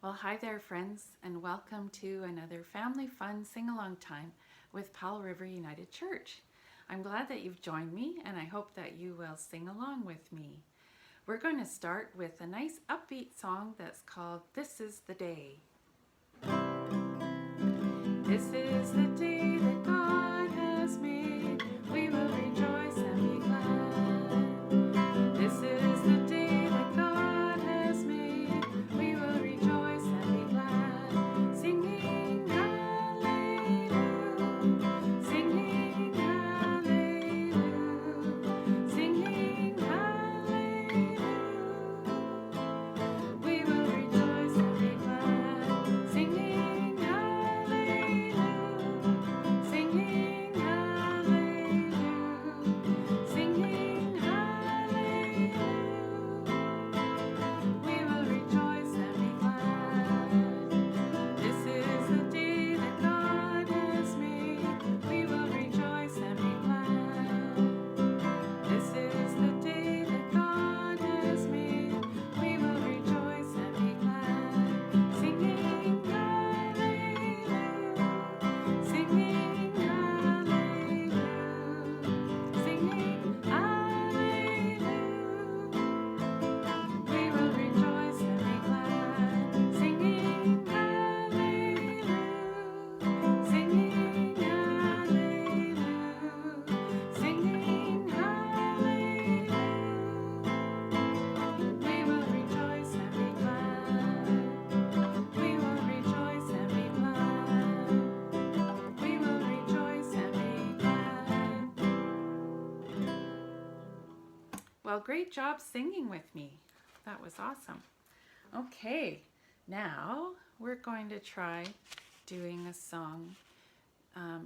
Well, hi there, friends, and welcome to another family fun sing-along time with Powell River United Church. I'm glad that you've joined me, and I hope that you will sing along with me. We're going to start with a nice upbeat song that's called This Is the Day. This is the day that God has made. We will rejoice and be glad. This is the day that God has made. We will rejoice and be glad. Singing hallelujah, singing hallelujah, singing hallelujah. We will rejoice and be glad. Singing hallelujah, singing hallelujah, singing hallelujah. We will rejoice and be glad. This is the day that God has made. We will rejoice and be glad. This is the day that God has made. We will rejoice and be glad. Singing hallelujah, singing hallelujah, singing hallelujah. We will rejoice and be glad. Singing hallelujah, singing hallelujah, singing hallelujah. We will rejoice and be glad. We will rejoice and be glad. We will rejoice and be glad. Well, great job singing with me. That was awesome. Okay, now we're going to try doing a song.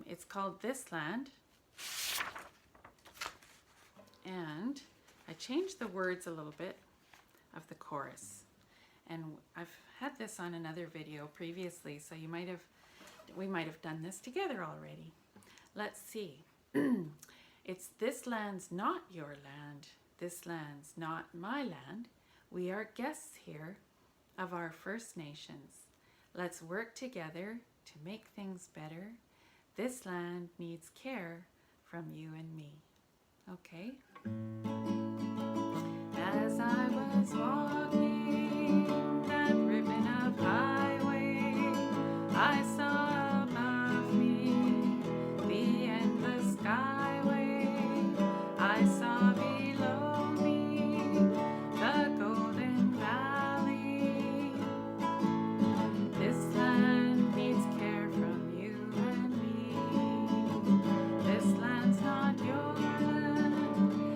It's called This Land. And I changed the words a little bit of the chorus. And I've had this on another video previously, so we might have done this together already. Let's see. It's this land's not your land. This land's not my land. We are guests here of our First Nations. Let's work together to make things better. This land needs care from you and me. Okay? As I was walking that ribbon of highway, I saw above me the endless skyway. I saw below me the golden valley. This land needs care from you and me. This land's not your land.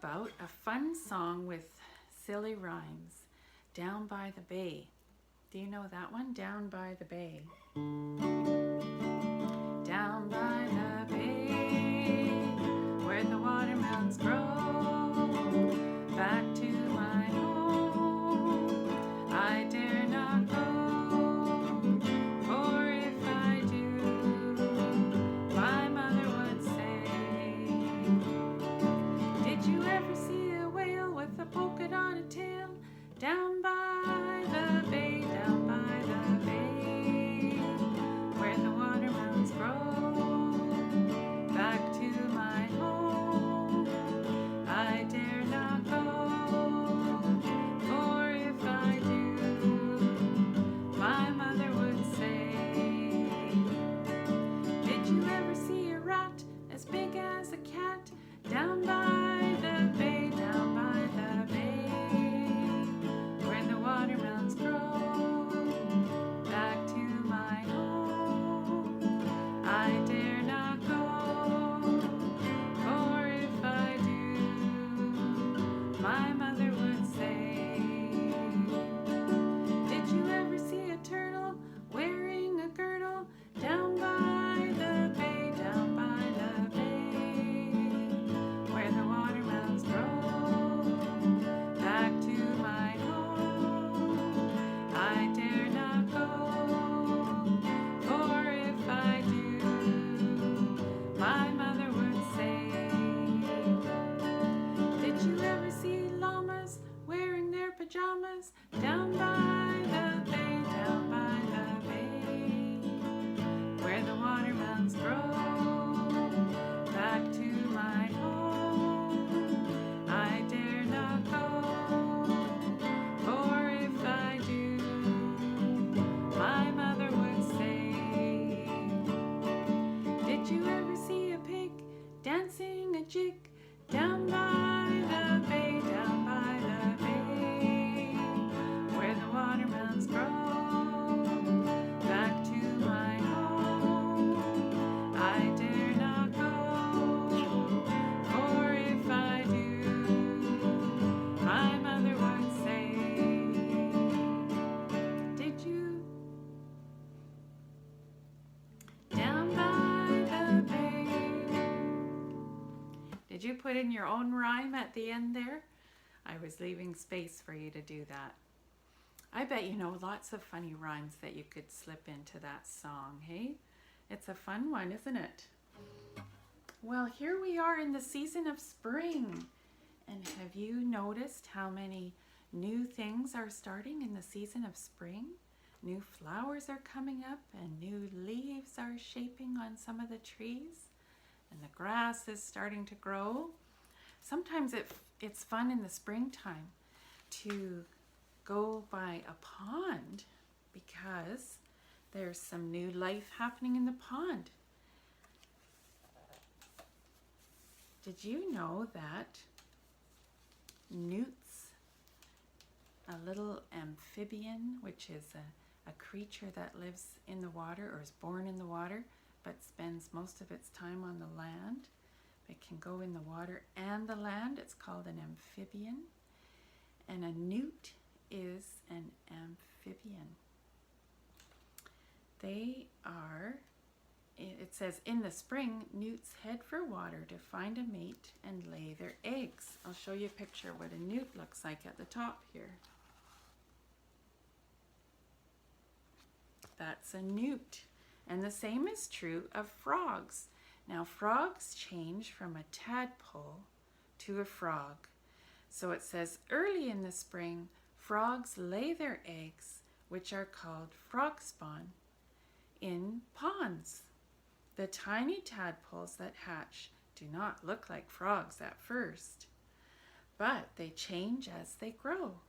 about a fun song with silly rhymes. Down by the bay. Do you know that one? Down by the bay. Down by the bay, where the watermelons grow, back to my home, I dare not go, for if I do, my mother would say, did you ever see a whale with a polka dotted tail? Down by the bay, down by the bay, where the watermelons grow, back to my home, I dare not go, for if I do, my mother would say, did you ever see a rat as big as a cat? Down by the bay, down by the bay, where the watermelons grow, back to my home, I dare not go, for if I do, my mother would say, did you ever see a turtle wearing a girdle? Down by the bay, down by the bay, where the watermelons grow, back to my home, I dare not go, for if I do, my mother would say, did you ever see llamas wearing their pajamas? Down by the bay, down by the bay, where the watermelons grow, back to my home, I dare not go, for if I do, my mother would say, did you ever see a pig dancing a jig? Down by the bay, down by the bay, where the watermelons grow, back to my home, I dare not go, for if I do, my mother would say, did you? Down by the bay. Did you put in your own rhyme at the end there? I was leaving space for you to do that. I bet you know lots of funny rhymes that you could slip into that song, hey? It's a fun one, isn't it? Well, here we are in the season of spring. And have you noticed how many new things are starting in the season of spring? New flowers are coming up and new leaves are shaping on some of the trees. And the grass is starting to grow. Sometimes it's fun in the springtime to go by a pond because there's some new life happening in the pond. Did you know that newts, a little amphibian, which is a creature that lives in the water or is born in the water, but spends most of its time on the land. It can go in the water and the land. It's called an amphibian. And a newt is an amphibian. They are, it says, in the spring, newts head for water to find a mate and lay their eggs. I'll show you a picture of what a newt looks like at the top here. That's a newt. And the same is true of frogs. Now, frogs change from a tadpole to a frog. So it says, early in the spring, frogs lay their eggs, which are called frog spawn, in ponds. The tiny tadpoles that hatch do not look like frogs at first, but they change as they grow.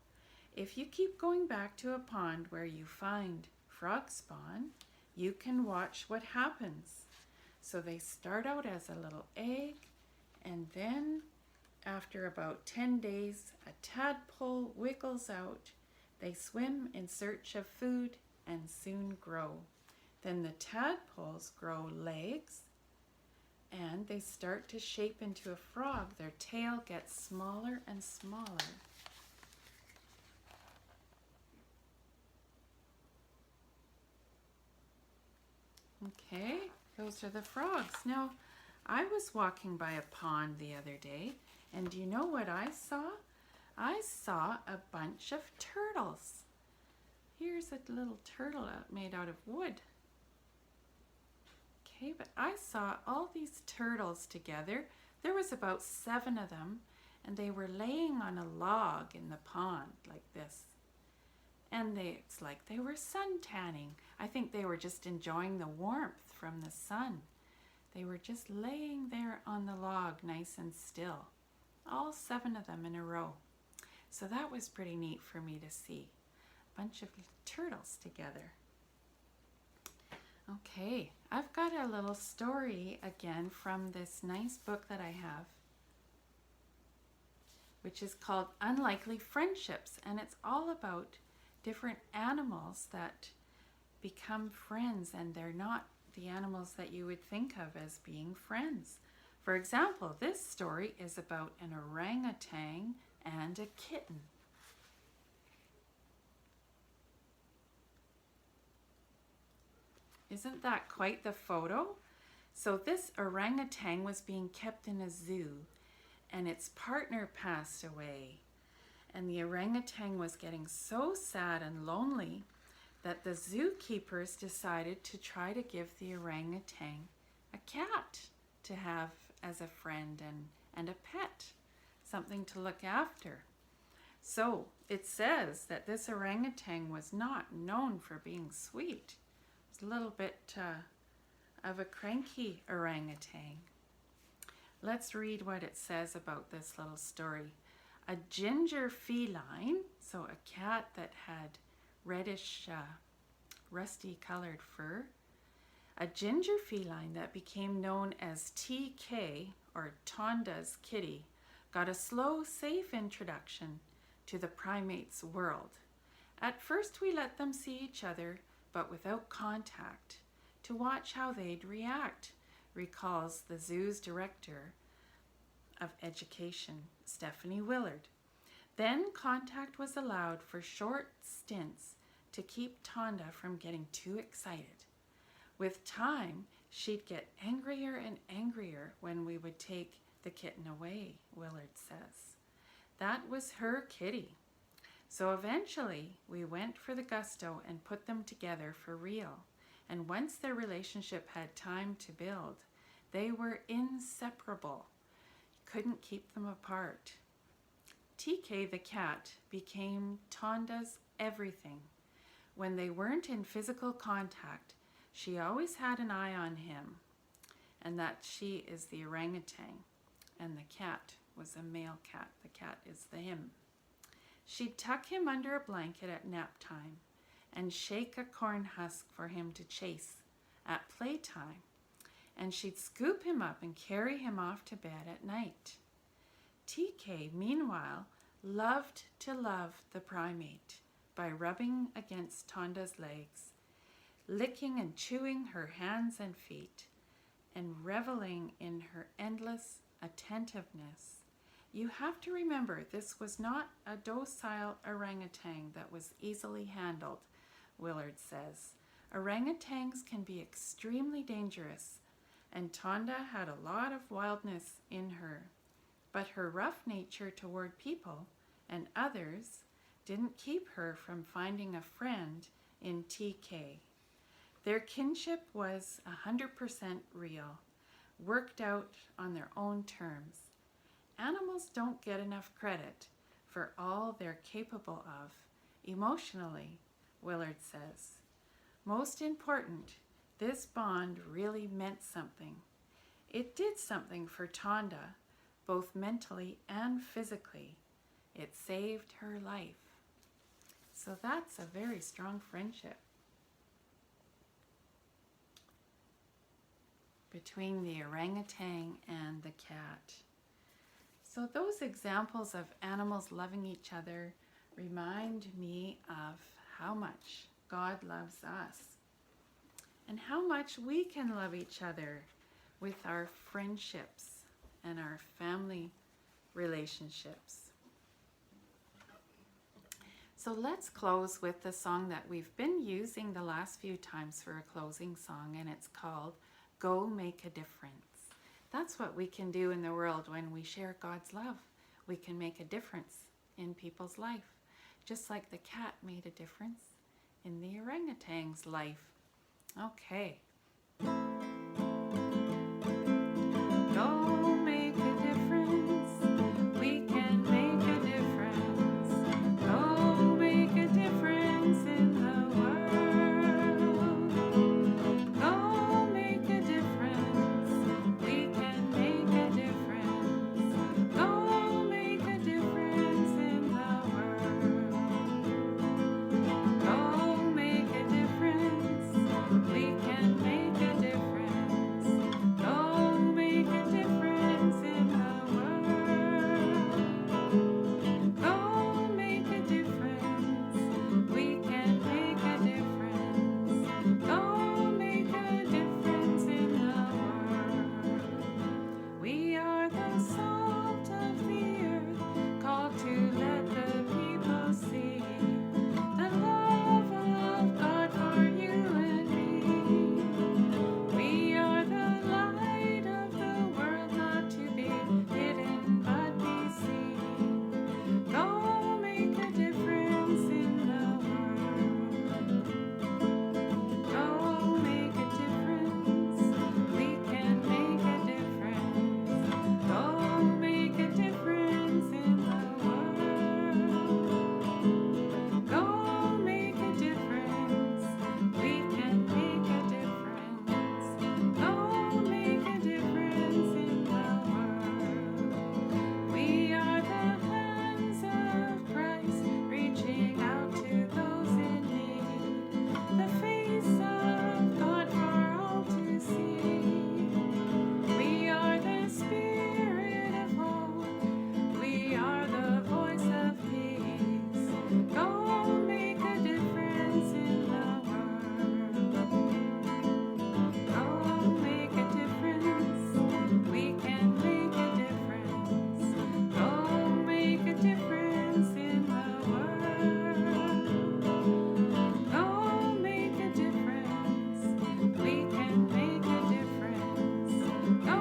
If you keep going back to a pond where you find frog spawn, you can watch what happens. So they start out as a little egg, and then after about 10 days, a tadpole wiggles out. They swim in search of food and soon grow. Then the tadpoles grow legs, and they start to shape into a frog. Their tail gets smaller and smaller. Okay, those are the frogs. Now, I was walking by a pond the other day, and do you know what I saw? I saw a bunch of turtles. Here's a little turtle made out of wood. Okay, but I saw all these turtles together. There was about 7 of them, and they were laying on a log in the pond like this. And it's like they were sun tanning. I think they were just enjoying the warmth from the sun. They were just laying there on the log nice and still. All 7 of them in a row. So that was pretty neat for me to see. A bunch of turtles together. Okay, I've got a little story again from this nice book that I have, which is called Unlikely Friendships, and it's all about different animals that become friends, and they're not the animals that you would think of as being friends. For example, this story is about an orangutan and a kitten. Isn't that quite the photo? So this orangutan was being kept in a zoo, and its partner passed away. And the orangutan was getting so sad and lonely that the zookeepers decided to try to give the orangutan a cat to have as a friend and a pet, something to look after. So it says that this orangutan was not known for being sweet. It was a little bit of a cranky orangutan. Let's read what it says about this little story. A ginger feline, so a cat that had reddish, rusty colored fur, a ginger feline that became known as TK, or Tonda's kitty, got a slow, safe introduction to the primates' world. At first we let them see each other, but without contact, to watch how they'd react, recalls the zoo's director of education, Stephanie Willard. Then contact was allowed for short stints to keep Tonda from getting too excited. With time, she'd get angrier and angrier when we would take the kitten away, Willard says. That was her kitty. So eventually, we went for the gusto and put them together for real. And once their relationship had time to build, they were inseparable. Couldn't keep them apart. TK the cat became Tonda's everything. When they weren't in physical contact, she always had an eye on him, and that she is the orangutan, and the cat was a male cat. The cat is the him. She'd tuck him under a blanket at nap time and shake a corn husk for him to chase at playtime. And she'd scoop him up and carry him off to bed at night. TK, meanwhile, loved to love the primate by rubbing against Tonda's legs, licking and chewing her hands and feet, and reveling in her endless attentiveness. You have to remember, this was not a docile orangutan that was easily handled, Willard says. Orangutans can be extremely dangerous, and Tonda had a lot of wildness in her, but her rough nature toward people and others didn't keep her from finding a friend in TK. Their kinship was 100% real, worked out on their own terms. Animals don't get enough credit for all they're capable of emotionally, Willard says. Most important, this bond really meant something. It did something for Tonda, both mentally and physically. It saved her life. So that's a very strong friendship between the orangutan and the cat. So those examples of animals loving each other remind me of how much God loves us and how much we can love each other with our friendships and our family relationships. So let's close with the song that we've been using the last few times for a closing song, and it's called Go Make a Difference. That's what we can do in the world when we share God's love. We can make a difference in people's life, just like the cat made a difference in the orangutan's life. Okay. Go make a difference. We can make a difference. Go make a difference in the world. Go make a difference. We can make a difference. Go make a difference in the world. Go make a difference. We can make a difference. Go make a difference in the world. Go make a difference. We can make a difference. Go make a difference in the world. We are the salt of the earth, called to let the people see the love of God for you and me. We are the light of the world, not to be hidden but be seen. Go make a difference in the world. Go make a difference. We can make a difference. Go make a difference in the world. Go make a difference. We can make a difference. Go make a difference in the world. We are the hands of Christ, reaching out to those in need. The face of God for all to see. We are the spirit of hope. We are the voice of peace. Go make a difference in the world. Go make a difference. We can make a difference. Go make a difference in the world. Go make a difference. We can make a difference. Go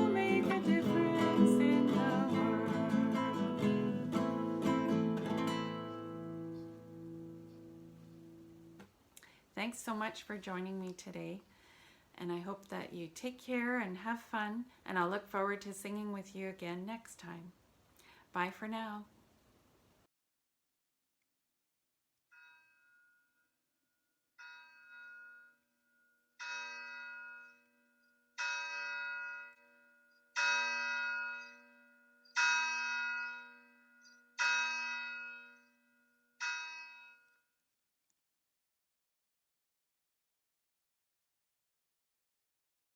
make a difference in the world. Thanks so much for joining me today, and I hope that you take care and have fun, and I'll look forward to singing with you again next time. Bye for now.